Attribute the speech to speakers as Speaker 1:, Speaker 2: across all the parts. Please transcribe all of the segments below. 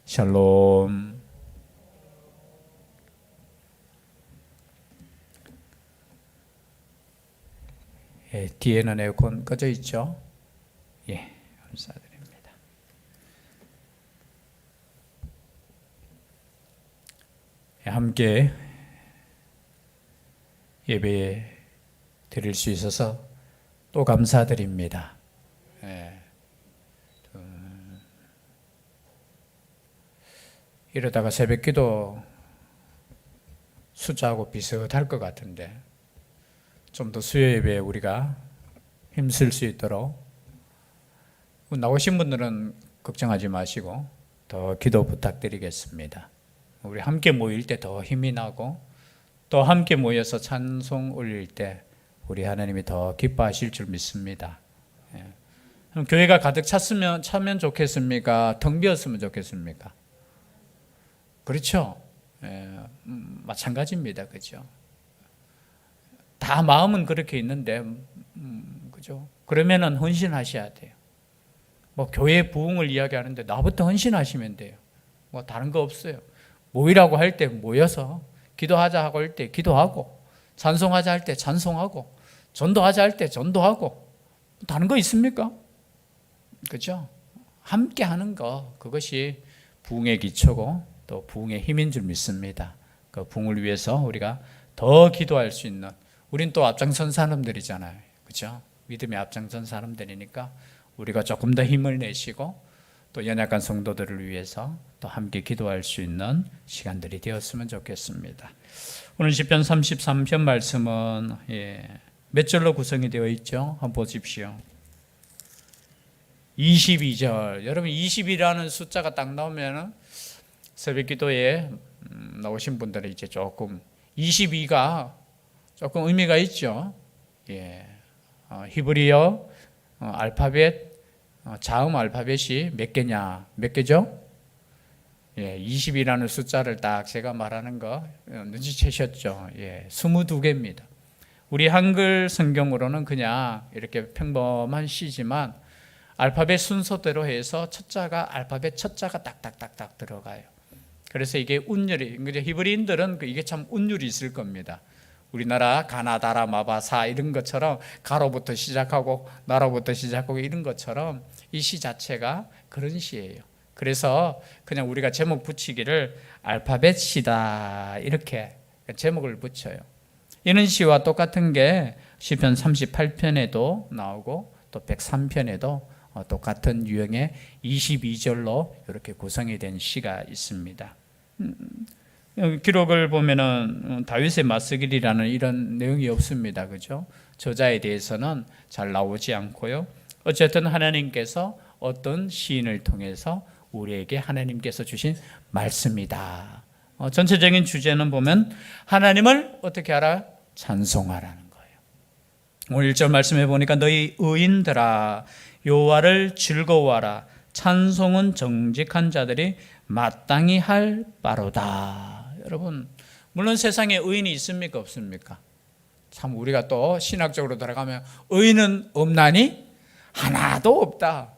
Speaker 1: 샬롬. 뒤에는 에어컨 꺼져 있죠? 감사드립니다. 함께 예배 드릴 수 있어서 또 감사드립니다. 이러다가 새벽기도 숫자하고 비슷할 것 같은데 좀 더 수요 예배에 우리가 힘쓸 수 있도록 나오신 분들은 걱정하지 마시고 더 기도 부탁드리겠습니다. 우리 함께 모일 때 더 힘이 나고 또 함께 모여서 찬송 올릴 때 우리 하나님이 더 기뻐하실 줄 믿습니다. 그럼 교회가 가득 차면 좋겠습니까? 텅 비었으면 좋겠습니까? 그렇죠? 마찬가지입니다. 그죠? 다 마음은 그렇게 있는데, 그죠? 그러면은 헌신하셔야 돼요. 뭐 교회 부흥을 이야기하는데 나부터 헌신하시면 돼요. 뭐 다른 거 없어요. 모이라고 할 때 모여서 기도하자 하고 할 때 기도하고, 찬송하자 할 때 찬송하고, 전도하자 할 때 전도하고, 다른 거 있습니까? 그죠? 함께 하는 거, 그것이 부흥의 기초고 또 부흥의 힘인 줄 믿습니다. 그 부흥을 위해서 우리가 더 기도할 수 있는, 우린 또 앞장선 사람들이잖아요. 그죠? 믿음의 앞장선 사람들이니까 우리가 조금 더 힘을 내시고 또 연약한 성도들을 위해서 또 함께 기도할 수 있는 시간들이 되었으면 좋겠습니다. 오늘 시편 33편 말씀은 몇 절로 구성이 되어 있죠? 한번 보십시오. 22절. 여러분 20이라는 숫자가 딱 나오면 새벽 기도에 나오신 분들은 이제 조금 22가 조금 의미가 있죠. 히브리어 알파벳 자음 알파벳이 몇 개냐? 몇 개죠? 20이라는 숫자를 딱 제가 말하는 거 눈치채셨죠? 22개입니다. 우리 한글 성경으로는 그냥 이렇게 평범한 시지만 알파벳 순서대로 해서 첫자가 알파벳 첫자가 딱딱딱딱 들어가요. 그래서 이게 운율이, 히브리인들은 이게 참 운율이 있을 겁니다. 우리나라 가나다라 마바사 이런 것처럼 가로부터 시작하고 나로부터 시작하고 이런 것처럼 이 시 자체가 그런 시예요. 그래서 그냥 우리가 제목 붙이기를 알파벳 시다 이렇게 제목을 붙여요. 이런 시와 똑같은 게 시편 38편에도 나오고 또 103편에도 똑같은 유형의 22절로 이렇게 구성이 된 시가 있습니다. 기록을 보면은 다윗의 맞서길이라는 이런 내용이 없습니다. 그죠? 저자에 대해서는 잘 나오지 않고요. 어쨌든 하나님께서 어떤 시인을 통해서 우리에게 하나님께서 주신 말씀이다. 전체적인 주제는 보면 하나님을 어떻게 하라? 찬송하라는 거예요. 오늘 1절 말씀해 보니까 너희 의인들아 여호와를 즐거워하라. 찬송은 정직한 자들이 마땅히 할 바로다. 여러분, 물론 세상에 의인이 있습니까? 없습니까? 참 우리가 또 신학적으로 들어가면 의인은 없나니? 하나도 없다.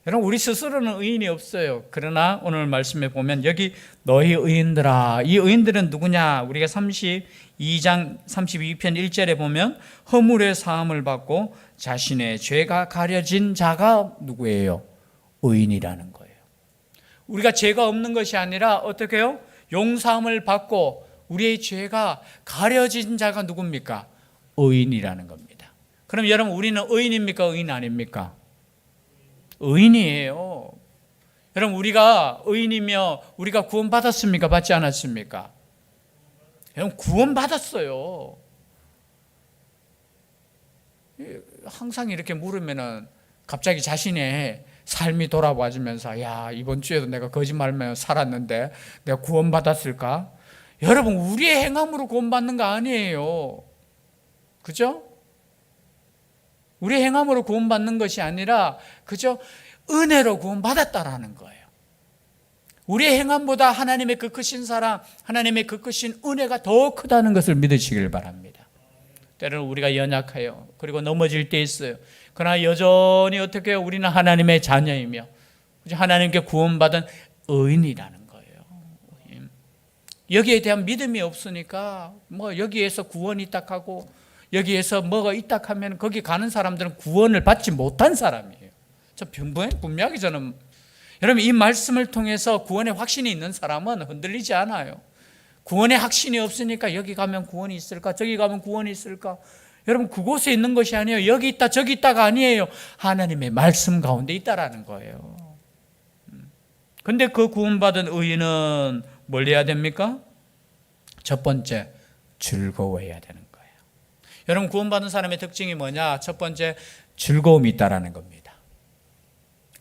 Speaker 1: 여러분, 우리 스스로는 의인이 없어요. 그러나 오늘 말씀에 보면 여기 너희 의인들아, 이 의인들은 누구냐? 우리가 32장 32편 1절에 보면 허물의 사함을 받고 자신의 죄가 가려진 자가 누구예요? 의인이라는 거예요. 우리가 죄가 없는 것이 아니라 어떻게 해요? 용서함을 받고 우리의 죄가 가려진 자가 누굽니까? 의인이라는 겁니다. 그럼 여러분, 우리는 의인입니까? 의인 아닙니까? 의인이에요. 여러분, 우리가 의인이며 우리가 구원받았습니까? 받지 않았습니까? 여러분, 구원받았어요. 항상 이렇게 물으면은 갑자기 자신의 삶이 돌아와주면서 야, 이번 주에도 내가 거짓말하며 살았는데 내가 구원받았을까? 여러분, 우리의 행함으로 구원받는 거 아니에요. 그죠? 우리의 행함으로 구원받는 것이 아니라 그죠? 은혜로 구원받았다라는 거예요. 우리의 행함보다 하나님의 그 크신 사랑, 하나님의 그 크신 은혜가 더 크다는 것을 믿으시길 바랍니다. 때로는 우리가 연약해요. 그리고 넘어질 때 있어요. 그러나 여전히 어떻게 해요? 우리는 하나님의 자녀이며 하나님께 구원받은 의인이라는 거예요. 여기에 대한 믿음이 없으니까 뭐 여기에서 구원이 딱 하고 여기에서 뭐가 있다 하면 거기 가는 사람들은 구원을 받지 못한 사람이에요. 저 분명히 저는 여러분 이 말씀을 통해서 구원의 확신이 있는 사람은 흔들리지 않아요. 구원의 확신이 없으니까 여기 가면 구원이 있을까 저기 가면 구원이 있을까. 여러분 그곳에 있는 것이 아니에요. 여기 있다 저기 있다가 아니에요. 하나님의 말씀 가운데 있다라는 거예요. 근데 그 구원받은 의인은 뭘 해야 됩니까? 첫 번째, 즐거워해야 되는 거예요. 여러분 구원받은 사람의 특징이 뭐냐? 첫 번째, 즐거움이 있다라는 겁니다.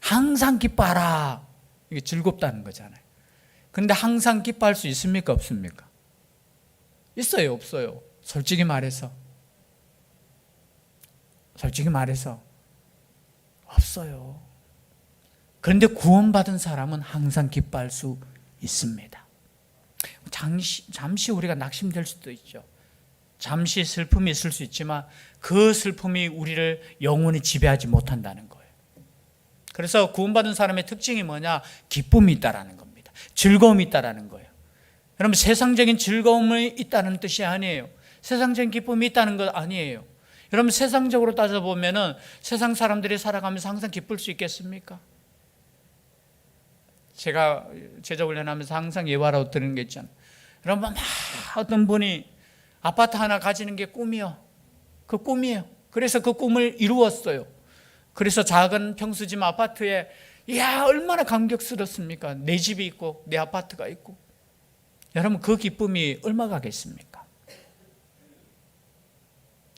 Speaker 1: 항상 기뻐하라. 이게 즐겁다는 거잖아요. 그런데 항상 기뻐할 수 있습니까? 없습니까? 있어요? 없어요? 솔직히 말해서 없어요. 그런데 구원받은 사람은 항상 기뻐할 수 있습니다. 잠시 우리가 낙심될 수도 있죠. 잠시 슬픔이 있을 수 있지만 그 슬픔이 우리를 영원히 지배하지 못한다는 거예요. 그래서 구원받은 사람의 특징이 뭐냐? 기쁨이 있다라는 겁니다. 즐거움이 있다라는 거예요. 여러분 세상적인 즐거움이 있다는 뜻이 아니에요. 세상적인 기쁨이 있다는 것 아니에요. 여러분 세상적으로 따져보면은 세상 사람들이 살아가면서 항상 기쁠 수 있겠습니까? 제가 제자 훈련하면서 항상 예화라고 들은 게 있잖아요. 여러분 어떤 분이 아파트 하나 가지는 게 꿈이요. 그 꿈이에요. 그래서 그 꿈을 이루었어요. 그래서 작은 평수집 아파트에 이야 얼마나 감격스럽습니까? 내 집이 있고 내 아파트가 있고. 여러분 그 기쁨이 얼마 가겠습니까?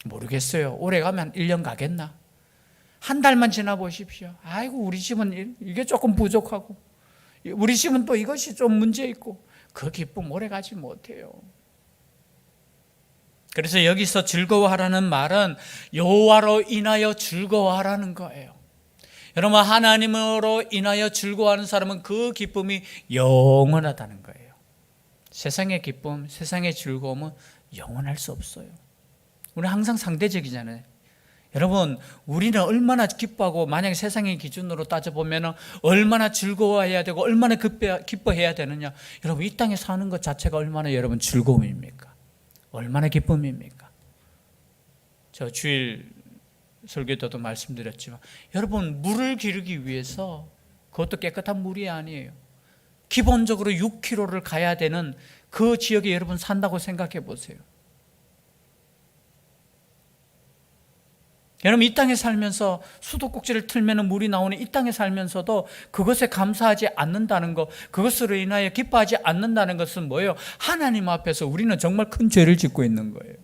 Speaker 1: 모르겠어요. 오래 가면 1년 가겠나? 한 달만 지나 보십시오. 아이고 우리 집은 이게 조금 부족하고 우리 집은 또 이것이 좀 문제 있고 그 기쁨 오래 가지 못해요. 그래서 여기서 즐거워하라는 말은 여호와로 인하여 즐거워하라는 거예요. 여러분 하나님으로 인하여 즐거워하는 사람은 그 기쁨이 영원하다는 거예요. 세상의 기쁨, 세상의 즐거움은 영원할 수 없어요. 우리는 항상 상대적이잖아요. 여러분 우리는 얼마나 기뻐하고 만약에 세상의 기준으로 따져보면 얼마나 즐거워해야 되고 얼마나 기뻐해야 되느냐. 여러분 이 땅에 사는 것 자체가 얼마나 여러분 즐거움입니까? 얼마나 기쁨입니까? 저 주일 설교 때도 말씀드렸지만 여러분 물을 기르기 위해서 그것도 깨끗한 물이 아니에요. 기본적으로 6km를 가야 되는 그 지역에 여러분 산다고 생각해 보세요. 여러분 이 땅에 살면서 수도꼭지를 틀면 물이 나오는 이 땅에 살면서도 그것에 감사하지 않는다는 것, 그것으로 인하여 기뻐하지 않는다는 것은 뭐예요? 하나님 앞에서 우리는 정말 큰 죄를 짓고 있는 거예요.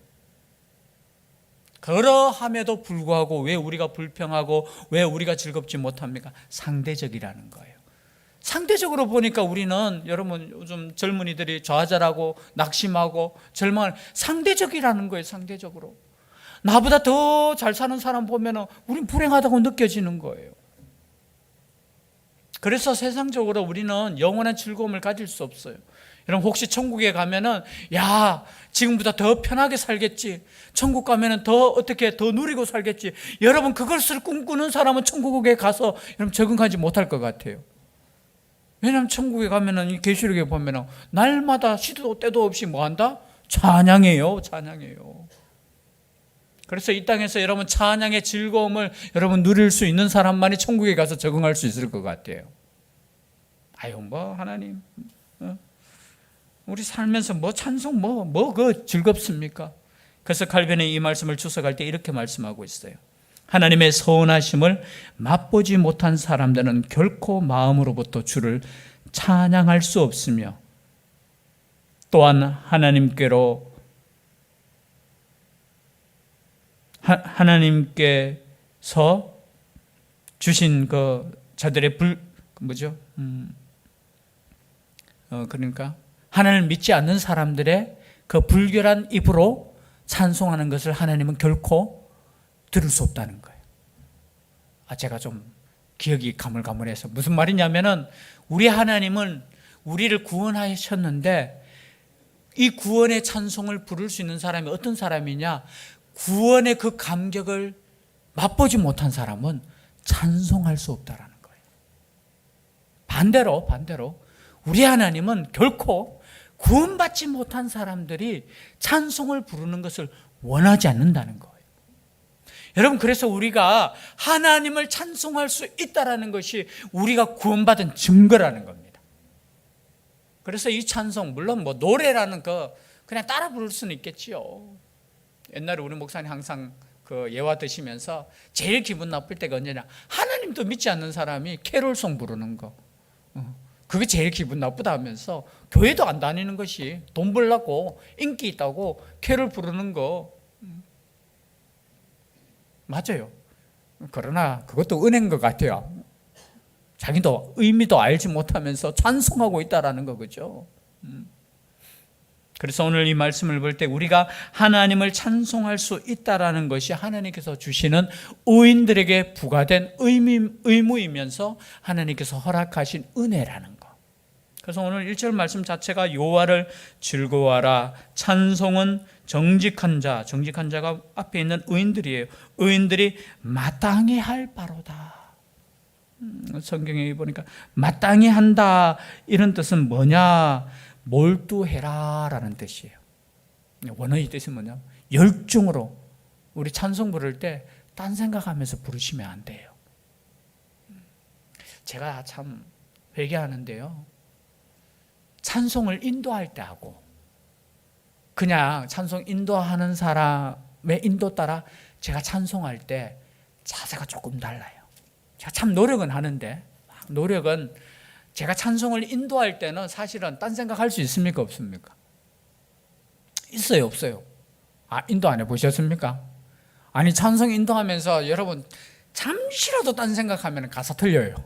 Speaker 1: 그러함에도 불구하고 왜 우리가 불평하고 왜 우리가 즐겁지 못합니까? 상대적이라는 거예요. 상대적으로 보니까 우리는 여러분 요즘 젊은이들이 좌절하고 낙심하고 절망을 상대적이라는 거예요. 상대적으로. 나보다 더 잘 사는 사람 보면 우린 불행하다고 느껴지는 거예요. 그래서 세상적으로 우리는 영원한 즐거움을 가질 수 없어요. 여러분 혹시 천국에 가면은 야 지금보다 더 편하게 살겠지, 천국 가면은 더 어떻게 더 누리고 살겠지, 여러분 그것을 꿈꾸는 사람은 천국에 가서 여러분 적응하지 못할 것 같아요. 왜냐하면 천국에 가면은 이 계시록에 보면은 날마다 시도 때도 없이 뭐 한다? 찬양해요. 그래서 이 땅에서 여러분 찬양의 즐거움을 여러분 누릴 수 있는 사람만이 천국에 가서 적응할 수 있을 것 같아요. 아유 뭐 하나님 우리 살면서 뭐 찬송 그 즐겁습니까? 그래서 칼빈은 이 말씀을 주석할 때 이렇게 말씀하고 있어요. 하나님의 선하심을 맛보지 못한 사람들은 결코 마음으로부터 주를 찬양할 수 없으며 또한 하나님께서 주신 그 저들의 그러니까 하나님을 믿지 않는 사람들의 그 불결한 입으로 찬송하는 것을 하나님은 결코 들을 수 없다는 거예요. 제가 좀 기억이 가물가물해서 무슨 말이냐면은 우리 하나님은 우리를 구원하셨는데 이 구원의 찬송을 부를 수 있는 사람이 어떤 사람이냐? 구원의 그 감격을 맛보지 못한 사람은 찬송할 수 없다라는 거예요. 반대로 우리 하나님은 결코 구원받지 못한 사람들이 찬송을 부르는 것을 원하지 않는다는 거예요. 여러분, 그래서 우리가 하나님을 찬송할 수 있다는 것이 우리가 구원받은 증거라는 겁니다. 그래서 이 찬송, 물론 뭐 노래라는 거 그냥 따라 부를 수는 있겠지요. 옛날에 우리 목사님 항상 그 예화 드시면서 제일 기분 나쁠 때가 언제냐, 하나님도 믿지 않는 사람이 캐롤송 부르는 거, 그게 제일 기분 나쁘다 하면서 교회도 안 다니는 것이 돈 벌려고 인기 있다고 캐롤 부르는 거 맞아요. 그러나 그것도 은혜인 것 같아요. 자기도 의미도 알지 못하면서 찬송하고 있다라는 거죠. 그래서 오늘 이 말씀을 볼 때 우리가 하나님을 찬송할 수 있다라는 것이 하나님께서 주시는 의인들에게 부과된 의무이면서 하나님께서 허락하신 은혜라는 것. 그래서 오늘 1절 말씀 자체가 여호와를 즐거워하라, 찬송은 정직한 자가 앞에 있는 의인들이에요. 의인들이 마땅히 할 바로다. 성경에 보니까 마땅히 한다, 이런 뜻은 뭐냐, 몰두해라 라는 뜻이에요. 원어의 뜻이 뭐냐, 열중으로. 우리 찬송 부를 때 딴 생각하면서 부르시면 안 돼요. 제가 참 회개하는데요, 찬송을 인도할 때 하고 그냥 찬송 인도하는 사람의 인도 따라 제가 찬송할 때 자세가 조금 달라요. 제가 참 노력은 하는데, 노력은 제가 찬송을 인도할 때는 사실은 딴 생각할 수 있습니까, 없습니까? 있어요, 없어요? 인도 안 해보셨습니까? 아니, 찬송 인도하면서 여러분 잠시라도 딴 생각하면 가사 틀려요.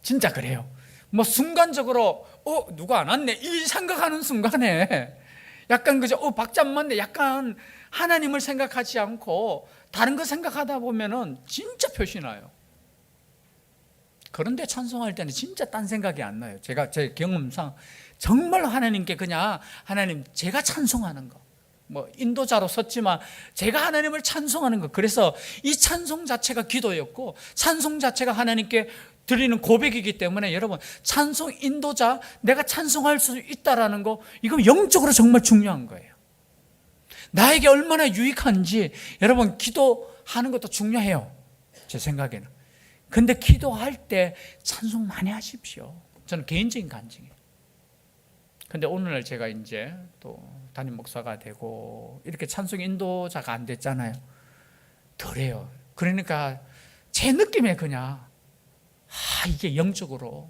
Speaker 1: 진짜 그래요. 뭐 순간적으로 누가 안 왔네 이 생각하는 순간에 약간 그죠, 박자 안 맞네, 약간 하나님을 생각하지 않고 다른 거 생각하다 보면은 진짜 표시나요. 그런데 찬송할 때는 진짜 딴 생각이 안 나요. 제가 제 경험상 정말 하나님께 그냥, 하나님 제가 찬송하는 거, 뭐 인도자로 섰지만 제가 하나님을 찬송하는 거. 그래서 이 찬송 자체가 기도였고 찬송 자체가 하나님께 드리는 고백이기 때문에 여러분, 찬송 인도자, 내가 찬송할 수 있다라는 거, 이거 영적으로 정말 중요한 거예요. 나에게 얼마나 유익한지 여러분, 기도하는 것도 중요해요, 제 생각에는. 근데 기도할 때 찬송 많이 하십시오. 저는 개인적인 간증이에요. 근데 오늘날 제가 이제 또 담임 목사가 되고 이렇게 찬송 인도자가 안 됐잖아요. 덜해요. 그러니까 제 느낌에 그냥 이게 영적으로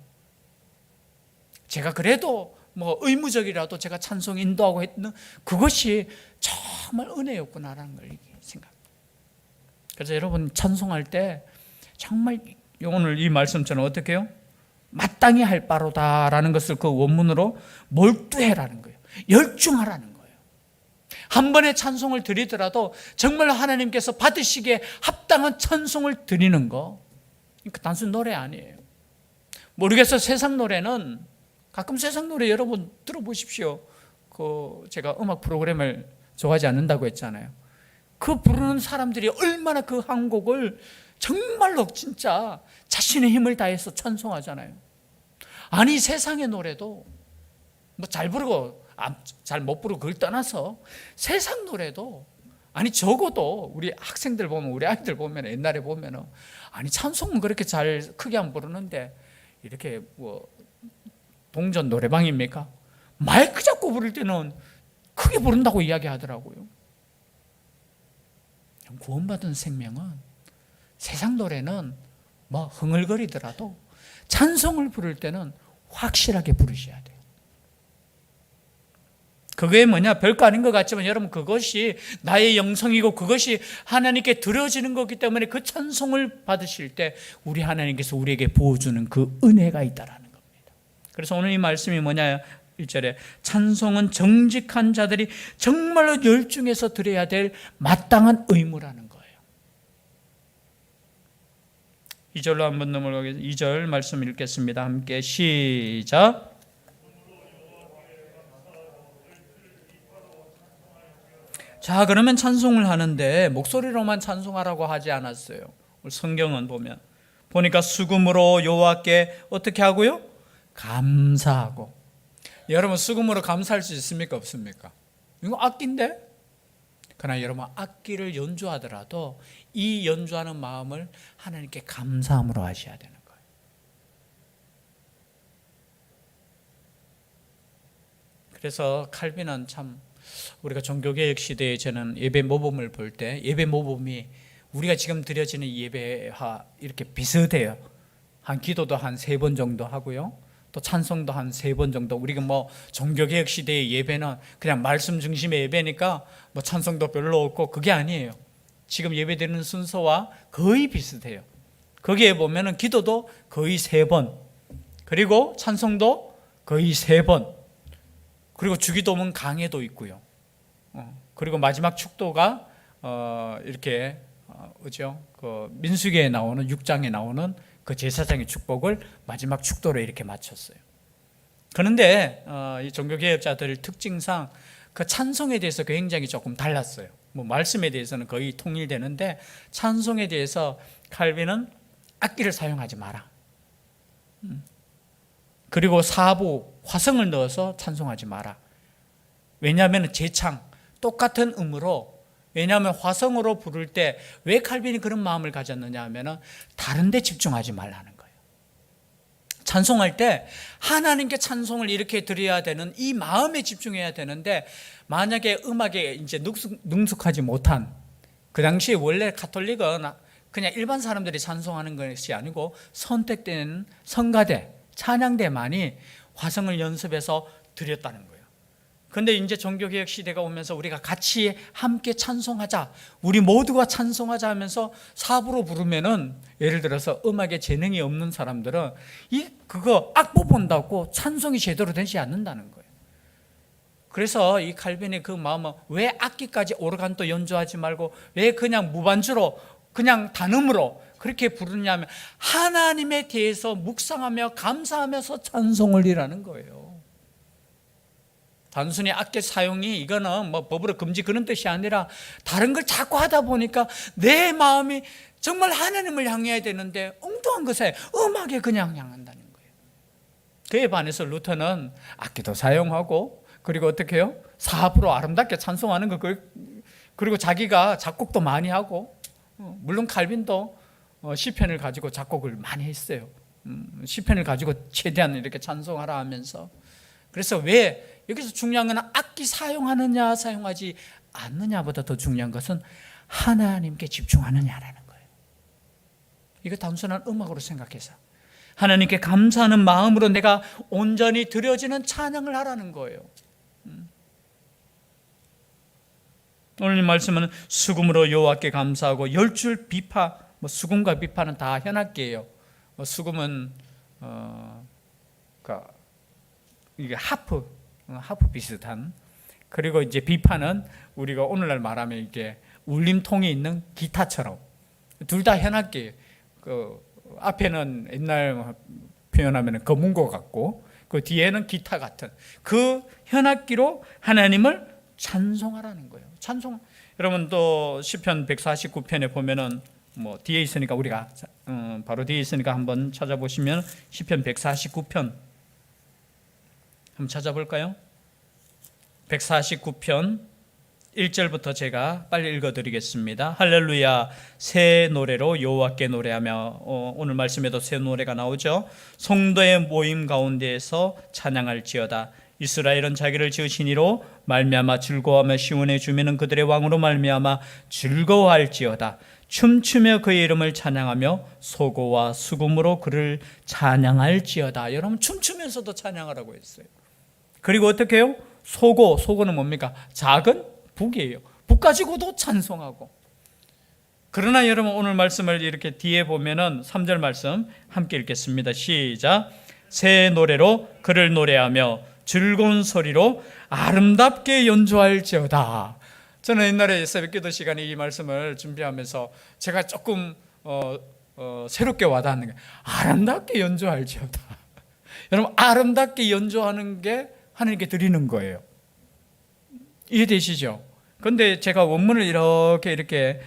Speaker 1: 제가 그래도 뭐 의무적이라도 제가 찬송 인도하고 했는 그것이 정말 은혜였구나라는 걸 생각합니다. 그래서 여러분 찬송할 때 정말 오늘 이 말씀처럼 어떻게 해요? 마땅히 할 바로다라는 것을 그 원문으로 몰두해라는 거예요. 열중하라는 거예요. 한 번의 찬송을 드리더라도 정말 하나님께서 받으시기에 합당한 찬송을 드리는 거, 단순 노래 아니에요. 모르겠어요. 세상 노래는, 가끔 세상 노래 여러분 들어보십시오. 제가 음악 프로그램을 좋아하지 않는다고 했잖아요. 그 부르는 사람들이 얼마나 그 한 곡을 정말로 진짜 자신의 힘을 다해서 찬송하잖아요. 아니, 세상의 노래도 뭐 잘 부르고 잘 못 부르고 그걸 떠나서 세상 노래도, 아니 적어도 우리 학생들 보면, 우리 아이들 보면, 옛날에 보면은 아니 찬송은 그렇게 잘 크게 안 부르는데 이렇게 뭐 동전 노래방입니까? 마이크 잡고 부를 때는 크게 부른다고 이야기하더라고요. 구원받은 생명은, 세상 노래는 뭐 흥얼거리더라도 찬송을 부를 때는 확실하게 부르셔야 돼요. 그게 뭐냐, 별거 아닌 것 같지만 여러분, 그것이 나의 영성이고 그것이 하나님께 드려지는 거기 때문에 그 찬송을 받으실 때 우리 하나님께서 우리에게 부어주는 그 은혜가 있다라는 겁니다. 그래서 오늘 이 말씀이 뭐냐, 1절에 찬송은 정직한 자들이 정말로 열중해서 드려야 될 마땅한 의무라는 거예요. 2절로 한번 넘어가겠습니다. 2절 말씀 읽겠습니다. 함께 시작. 자, 그러면 찬송을 하는데 목소리로만 찬송하라고 하지 않았어요. 성경은 보니까 수금으로 여호와께 어떻게 하고요? 감사하고. 여러분 수금으로 감사할 수 있습니까? 없습니까? 이거 악기인데? 그러나 여러분 악기를 연주하더라도 이 연주하는 마음을 하나님께 감사함으로 하셔야 되는 거예요. 그래서 칼빈은 참 우리가 종교개혁 시대에 저는 예배 모범을 볼 때 예배 모범이 우리가 지금 드려지는 예배와 이렇게 비슷해요. 한 기도도 한 3번 정도 하고요. 또 찬송도 한 3번 정도. 우리가 뭐 종교개혁 시대의 예배는 그냥 말씀 중심의 예배니까 뭐 찬송도 별로 없고 그게 아니에요. 지금 예배 드리는 순서와 거의 비슷해요. 거기에 보면은 기도도 거의 3번, 그리고 찬송도 거의 3번, 그리고 주기도문 강해도 있고요. 그리고 마지막 축도가 이렇게 그죠? 그 민수기에 나오는 6장에 나오는 그 제사장의 축복을 마지막 축도로 이렇게 마쳤어요. 그런데 이 종교개혁자들 특징상 그 찬송에 대해서 굉장히 조금 달랐어요. 뭐 말씀에 대해서는 거의 통일되는데 찬송에 대해서 칼빈은 악기를 사용하지 마라. 그리고 사부 화성을 넣어서 찬송하지 마라. 왜냐하면 재창 똑같은 음으로, 왜냐하면 화성으로 부를 때 왜 칼빈이 그런 마음을 가졌느냐 하면 다른 데 집중하지 말라는 거예요. 찬송할 때 하나님께 찬송을 이렇게 드려야 되는 이 마음에 집중해야 되는데, 만약에 음악에 이제 능숙하지 못한, 그 당시에 원래 가톨릭은 그냥 일반 사람들이 찬송하는 것이 아니고 선택된 성가대, 찬양대만이 화성을 연습해서 드렸다는 거예요. 그런데 이제 종교개혁 시대가 오면서 우리가 같이 함께 찬송하자, 우리 모두가 찬송하자 하면서 사부로 부르면은, 예를 들어서 음악에 재능이 없는 사람들은 그거 악보 본다고 찬송이 제대로 되지 않는다는 거예요. 그래서 이 칼빈의 그 마음은 왜 악기까지 오르간도 연주하지 말고 왜 그냥 무반주로 그냥 단음으로 그렇게 부르냐면, 하나님에 대해서 묵상하며 감사하면서 찬송을 이라는 거예요. 단순히 악기 사용이 이거는 뭐 법으로 금지 그런 뜻이 아니라 다른 걸 자꾸 하다 보니까 내 마음이 정말 하나님을 향해야 되는데 엉뚱한 것에 음악에 그냥 향한다는 거예요. 그에 반해서 루터는 악기도 사용하고, 그리고 어떻게 해요? 사부로 아름답게 찬송하는 거, 그리고 자기가 작곡도 많이 하고, 물론 칼빈도 시편을 가지고 작곡을 많이 했어요. 시편을 가지고 최대한 이렇게 찬송하라 하면서. 그래서 왜 여기서 중요한 건 악기 사용하느냐 사용하지 않느냐보다 더 중요한 것은 하나님께 집중하느냐라는 거예요. 이거 단순한 음악으로 생각해서 하나님께 감사하는 마음으로 내가 온전히 드려지는 찬양을 하라는 거예요. 오늘 말씀은 수금으로 여호와께 감사하고 10줄 비파, 수금과 비파는 다 현악기예요. 수금은 이게 하프 비슷한, 그리고 이제 비파는 우리가 오늘날 말하면 이게 울림통이 있는 기타처럼, 둘 다 현악기. 그 앞에는 옛날 표현하면 검은고 같고, 그 뒤에는 기타 같은 그 현악기로 하나님을 찬송하라는 거예요. 찬송. 여러분 또 시편 149편에 보면은 뭐 뒤에 있으니까 우리가 바로 뒤에 있으니까 한번 찾아보시면 시편 149편 한번 찾아볼까요? 149편 1절부터 제가 빨리 읽어드리겠습니다. 할렐루야, 새 노래로 여호와께 노래하며, 오늘 말씀에도 새 노래가 나오죠. 성도의 모임 가운데에서 찬양할지어다. 이스라엘은 자기를 지으신 이로 말미암아 즐거워하며 시온의 주민은 그들의 왕으로 말미암아 즐거워할지어다. 춤추며 그의 이름을 찬양하며 소고와 수금으로 그를 찬양할지어다. 여러분 춤추면서도 찬양하라고 했어요. 그리고 어떻게 해요? 소고는 뭡니까? 작은 북이에요. 북 가지고도 찬송하고. 그러나 여러분 오늘 말씀을 이렇게 뒤에 보면은 3절 말씀 함께 읽겠습니다. 시작. 새 노래로 그를 노래하며 즐거운 소리로 아름답게 연주할지어다. 저는 옛날에 새벽기도 시간에 이 말씀을 준비하면서 제가 조금 새롭게 와닿는 게, 아름답게 연주할지어다. 여러분 아름답게 연주하는 게 하나님께 드리는 거예요. 이해되시죠? 근데 제가 원문을 이렇게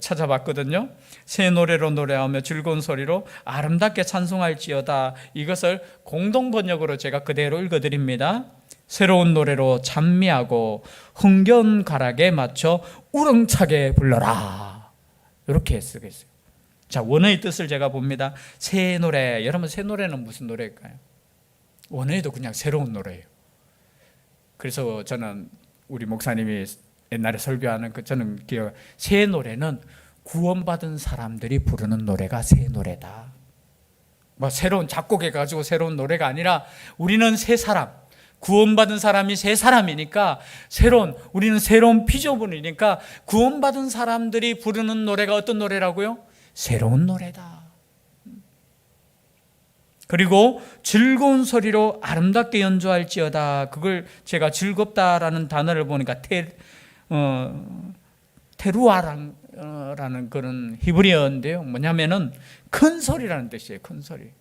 Speaker 1: 찾아봤거든요. 새 노래로 노래하며 즐거운 소리로 아름답게 찬송할지어다. 이것을 공동 번역으로 제가 그대로 읽어드립니다. 새로운 노래로 찬미하고 흥겨운 가락에 맞춰 우렁차게 불러라. 이렇게 쓰겠어요. 자, 원어의 뜻을 제가 봅니다. 새 노래. 여러분, 새 노래는 무슨 노래일까요? 원어에도 그냥 새로운 노래예요. 그래서 저는 우리 목사님이 옛날에 설교하는 저는 새 노래는 구원받은 사람들이 부르는 노래가 새 노래다. 뭐 새로운 작곡해 가지고 새로운 노래가 아니라 우리는 새 사람, 구원받은 사람이 새 사람이니까 우리는 새로운 피조물이니까 구원받은 사람들이 부르는 노래가 어떤 노래라고요? 새로운 노래다. 그리고 즐거운 소리로 아름답게 연주할지어다. 그걸 제가 즐겁다라는 단어를 보니까 테루아라는 그런 히브리어인데요. 뭐냐면은 큰 소리라는 뜻이에요. 큰 소리.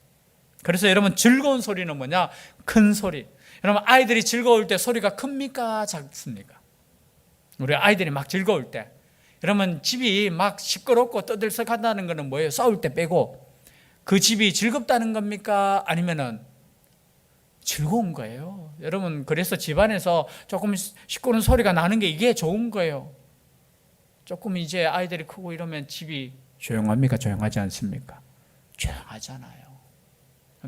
Speaker 1: 그래서 여러분, 즐거운 소리는 뭐냐? 큰 소리. 여러분, 아이들이 즐거울 때 소리가 큽니까? 작습니까? 우리 아이들이 막 즐거울 때, 여러분, 집이 막 시끄럽고 떠들썩하다는 것은 뭐예요? 싸울 때 빼고 그 집이 즐겁다는 겁니까? 아니면은 즐거운 거예요. 여러분, 그래서 집안에서 조금 시끄러운 소리가 나는 게 이게 좋은 거예요. 조금 이제 아이들이 크고 이러면 집이 조용합니까? 조용하지 않습니까? 조용하잖아요.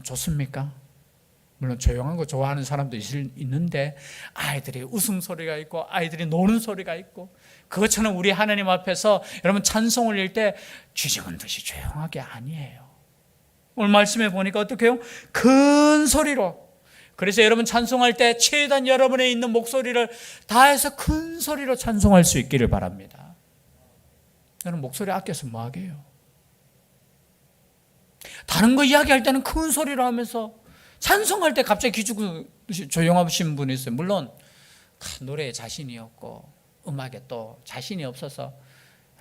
Speaker 1: 좋습니까? 물론 조용한 거 좋아하는 사람도 있는데 아이들이 웃음소리가 있고 아이들이 노는 소리가 있고, 그것처럼 우리 하나님 앞에서 여러분 찬송 올릴 때 쥐죽은 듯이 조용하게 아니에요. 오늘 말씀에 보니까 어떻게 해요? 큰 소리로. 그래서 여러분 찬송할 때 최대한 여러분의 있는 목소리를 다해서 큰 소리로 찬송할 수 있기를 바랍니다. 여러분, 목소리 아껴서 뭐 하게요? 다른 거 이야기할 때는 큰 소리로 하면서 찬송할 때 갑자기 기죽듯이 조용하신 분이 있어요. 물론 노래에 자신이 없고 음악에 또 자신이 없어서,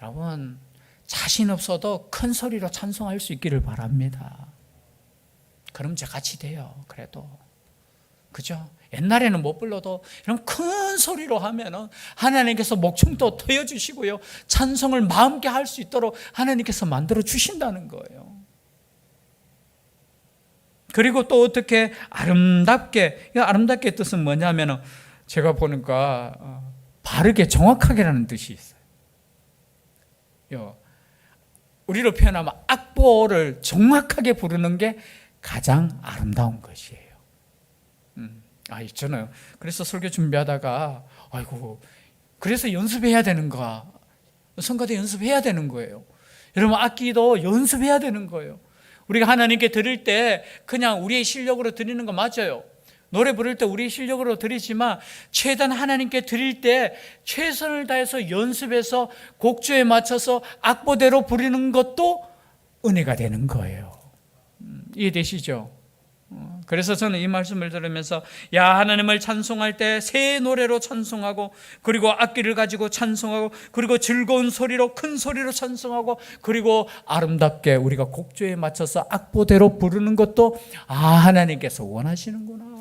Speaker 1: 여러분 자신 없어도 큰 소리로 찬송할 수 있기를 바랍니다. 그럼 같이 돼요. 그래도 그죠? 옛날에는 못 불러도 이런 큰 소리로 하면은 하나님께서 목청도 트여주시고요, 찬송을 마음껏 할 수 있도록 하나님께서 만들어 주신다는 거예요. 그리고 또 어떻게 아름답게, 아름답게 뜻은 뭐냐면은 제가 보니까 바르게 정확하게라는 뜻이 있어요. 우리로 표현하면 악보를 정확하게 부르는 게 가장 아름다운 것이에요. 있잖아요. 그래서 설교 준비하다가 그래서 연습해야 되는가? 성가대 연습해야 되는 거예요. 여러분, 악기도 연습해야 되는 거예요. 우리가 하나님께 드릴 때 그냥 우리의 실력으로 드리는 거 맞아요. 노래 부를 때 우리의 실력으로 드리지만 최대한 하나님께 드릴 때 최선을 다해서 연습해서 곡조에 맞춰서 악보대로 부르는 것도 은혜가 되는 거예요. 이해되시죠? 그래서 저는 이 말씀을 들으면서 하나님을 찬송할 때 새 노래로 찬송하고, 그리고 악기를 가지고 찬송하고, 그리고 즐거운 소리로 큰 소리로 찬송하고, 그리고 아름답게 우리가 곡조에 맞춰서 악보대로 부르는 것도 하나님께서 원하시는구나.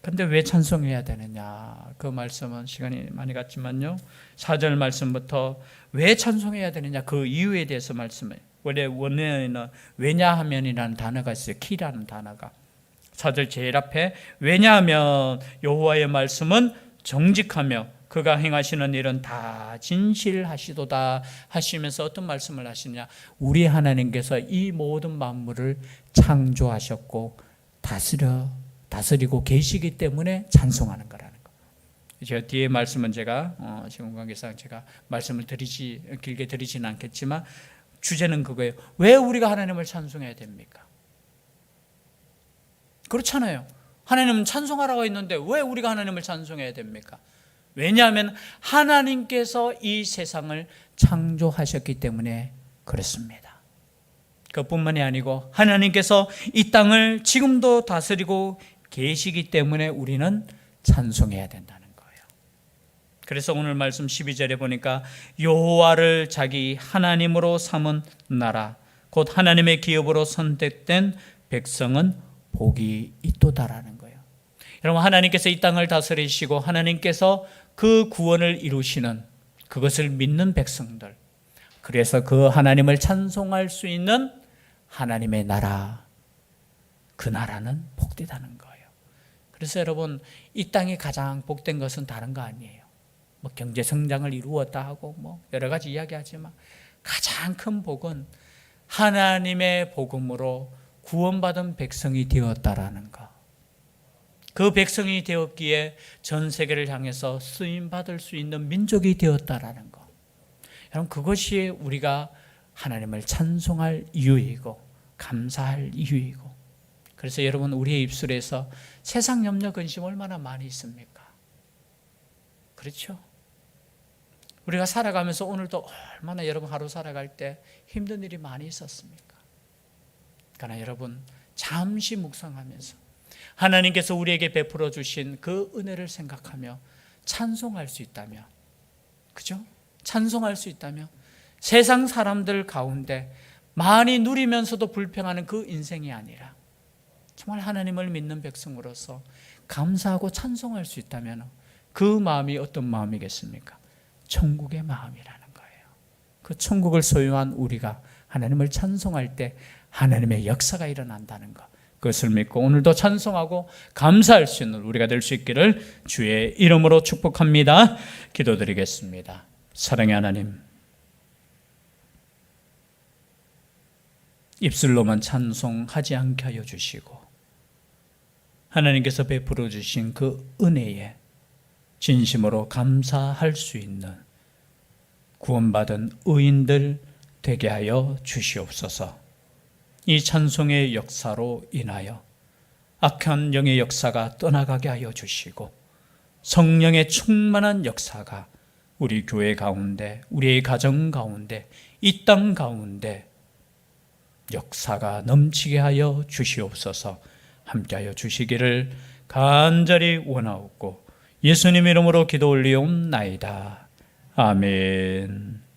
Speaker 1: 근데 왜 찬송해야 되느냐? 그 말씀은 시간이 많이 갔지만요, 4절 말씀부터 왜 찬송해야 되느냐, 그 이유에 대해서 말씀해요. 원래 원어에는 왜냐하면이라는 단어가 있어요. 키라는 단어가. 4절 제일 앞에 왜냐하면 여호와의 말씀은 정직하며 그가 행하시는 일은 다 진실하시도다 하시면서 어떤 말씀을 하시냐? 우리 하나님께서 이 모든 만물을 창조하셨고 다스리고 계시기 때문에 찬송하는 거라는 거. 제가 뒤에 말씀은 제가 시간 관계상 제가 말씀을 길게 드리지는 않겠지만 주제는 그거예요. 왜 우리가 하나님을 찬송해야 됩니까? 그렇잖아요. 하나님은 찬송하라고 했는데 왜 우리가 하나님을 찬송해야 됩니까? 왜냐하면 하나님께서 이 세상을 창조하셨기 때문에 그렇습니다. 그뿐만이 아니고 하나님께서 이 땅을 지금도 다스리고 계시기 때문에 우리는 찬송해야 된다는 거예요. 그래서 오늘 말씀 12절에 보니까 여호와를 자기 하나님으로 삼은 나라 곧 하나님의 기업으로 선택된 백성은 복이 있도다라는 거예요. 여러분, 하나님께서 이 땅을 다스리시고 하나님께서 그 구원을 이루시는 그것을 믿는 백성들, 그래서 그 하나님을 찬송할 수 있는 하나님의 나라, 그 나라는 복되다는 거예요. 그래서 여러분, 이 땅이 가장 복된 것은 다른 거 아니에요. 뭐 경제 성장을 이루었다 하고 뭐 여러 가지 이야기하지만 가장 큰 복은 하나님의 복음으로 구원받은 백성이 되었다라는 것. 그 백성이 되었기에 전 세계를 향해서 쓰임받을 수 있는 민족이 되었다라는 것. 여러분, 그것이 우리가 하나님을 찬송할 이유이고 감사할 이유이고. 그래서 여러분, 우리의 입술에서 세상 염려 근심 얼마나 많이 있습니까? 그렇죠? 우리가 살아가면서 오늘도 얼마나 여러분 하루 살아갈 때 힘든 일이 많이 있었습니까? 그러나 여러분, 잠시 묵상하면서 하나님께서 우리에게 베풀어 주신 그 은혜를 생각하며 찬송할 수 있다면, 그죠? 찬송할 수 있다면 세상 사람들 가운데 많이 누리면서도 불평하는 그 인생이 아니라 정말 하나님을 믿는 백성으로서 감사하고 찬송할 수 있다면 그 마음이 어떤 마음이겠습니까? 천국의 마음이라는 거예요. 그 천국을 소유한 우리가 하나님을 찬송할 때 하나님의 역사가 일어난다는 것, 그것을 믿고 오늘도 찬송하고 감사할 수 있는 우리가 될 수 있기를 주의 이름으로 축복합니다. 기도드리겠습니다. 사랑의 하나님, 입술로만 찬송하지 않게 하여 주시고 하나님께서 베풀어 주신 그 은혜에 진심으로 감사할 수 있는 구원받은 의인들 되게 하여 주시옵소서. 이 찬송의 역사로 인하여 악한 영의 역사가 떠나가게 하여 주시고 성령의 충만한 역사가 우리 교회 가운데, 우리의 가정 가운데, 이 땅 가운데 역사가 넘치게 하여 주시옵소서. 함께하여 주시기를 간절히 원하옵고 예수님 이름으로 기도 올리옵나이다. 아멘.